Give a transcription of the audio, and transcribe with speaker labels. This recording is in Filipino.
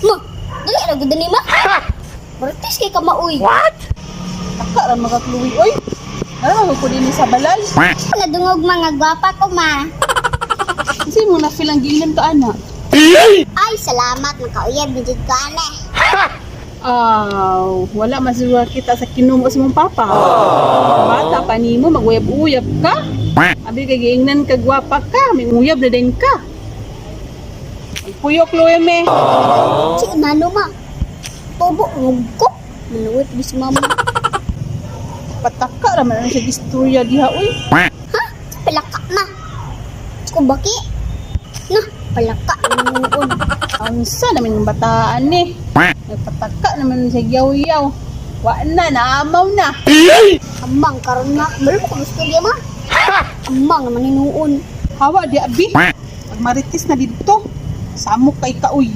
Speaker 1: Ma, dali na gud ni ma. Marites kay ka mauy.
Speaker 2: What?
Speaker 3: Taka ra magakluwi oy. Ano ko din sa balal?
Speaker 1: Nadungog mga gwapa ko ma.
Speaker 3: Kasi mo na feel ang giingnan ka ana.
Speaker 1: Ay, salamat makauyab ni jud ka ana.
Speaker 3: Wala masuwa kita sa kinumo sa mong papa. Bata pa nimo maguyab-uyab ka. Abi kay giingnan ka gwapa ka, may uyab na din ka. Puyok luwe me.
Speaker 1: Si nano ma. Tubo ko. Manuwit bis mama.
Speaker 3: Pataka ra man siya istorya diha oy.
Speaker 1: Ha? Palaka ma. Ko baki. Nah, palaka nuon.
Speaker 3: Unsa naman yung bataan ni? Nagpataka naman siya yaw-yaw. Wa na, naamaw na.
Speaker 1: Amang karon na. Balo ko gusto dia ma. Amang naman hinuon.
Speaker 3: Hawa di abi. Pag maritis na dito, samok kay kaoy.